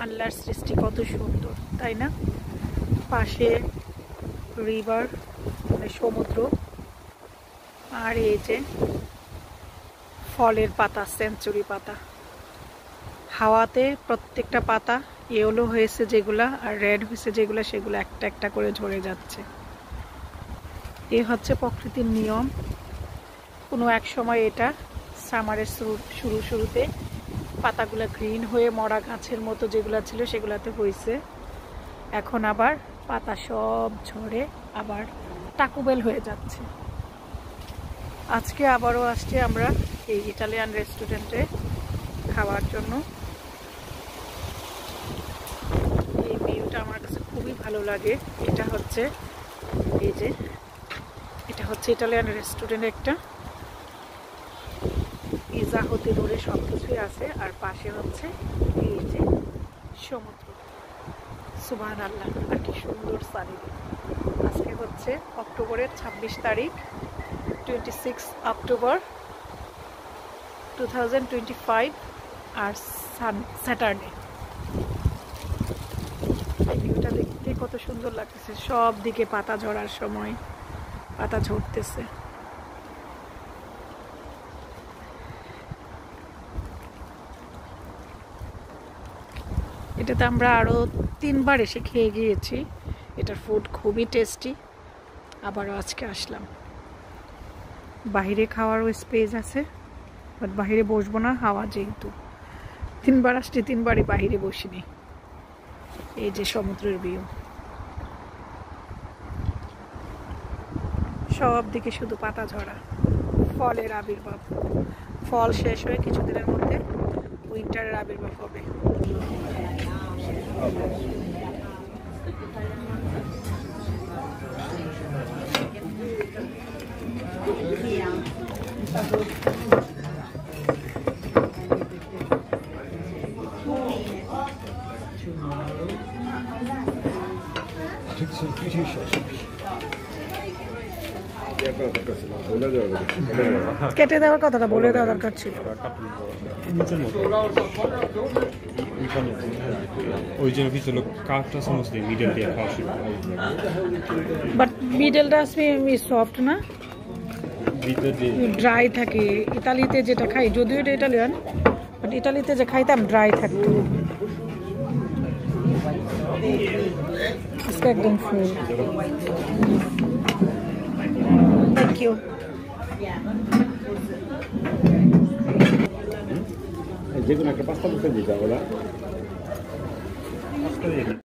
আল্লাহর সৃষ্টি কত সুন্দর, তাই না? পাশে রিভার মানে সমুদ্র, আর এই যে ফলের পাতা, সেঞ্চুরি পাতা। হাওয়াতে প্রত্যেকটা পাতা ইয়েলো হয়েছে যেগুলা আর রেড হয়েছে যেগুলা, সেগুলো একটা একটা করে ঝরে যাচ্ছে। এ হচ্ছে প্রকৃতির নিয়ম। কোনো এক সময় এটা সামারের শুরুতে পাতাগুলা গ্রিন হয়ে মরা গাছের মতো যেগুলা ছিল সেগুলাতে হয়েছে। এখন আবার পাতা সব ঝরে আবার টাকুবেল হয়ে যাচ্ছে। আজকে আবারও আসছি আমরা এই ইটালিয়ান রেস্টুরেন্টে খাওয়ার জন্য। এই ভিউটা আমার কাছে খুবই ভালো লাগে। এটা হচ্ছে এই যে, এটা হচ্ছে ইটালিয়ান রেস্টুরেন্ট একটা। পিজা হতে ধরে সব কিছুই আছে, আর পাশে হচ্ছে এই যে সমুদ্র। সুবহানাল্লাহ, আর কি সুন্দর সানি। আজকে হচ্ছে অক্টোবরের 26 তারিখ, 26 অক্টোবর 2025, আর স্যাটারডে। এই ভিউটা দেখতে কত সুন্দর লাগতেছে। সব দিকে পাতা ঝরার সময় পাতা ঝরতেছে। এটাতে আমরা আরও 3 বার এসে খেয়ে গিয়েছি। এটার ফুড খুবই টেস্টি। আবারও আজকে আসলাম। বাইরে খাওয়ারও স্পেস আছে, বাট বাইরে বসবো না, হাওয়া যেহেতু। 3 বার আসছি, 3 বারই বাইরে বসিনি। এই যে সমুদ্রের ভিউ, সব দিকে শুধু পাতা ঝরা, ফলের আবির্ভাব। ফল শেষ হয়ে কিছুদিনের মধ্যে উইন্টারের আবির্ভাব হবে। কেটে দেওয়ার কথাটা বলে দেওয়া দরকার ছিল। ওই জন্য কিছু লোক কাঠটা সমস্ত মিডল দিয়ে খাওয়া শুরু করে। বাট মিডলটা আসলে সফট না, ড্রাই থাকে। ইতালিতে যেটা খাই, যদিও এটা ইটালিয়ান, বাট ইটালিতে যে খাইতাম ড্রাই থাকতো। একদম ফুল। Thank you. যে কোনো একটা পাস্তা দিতে দিতে হবে।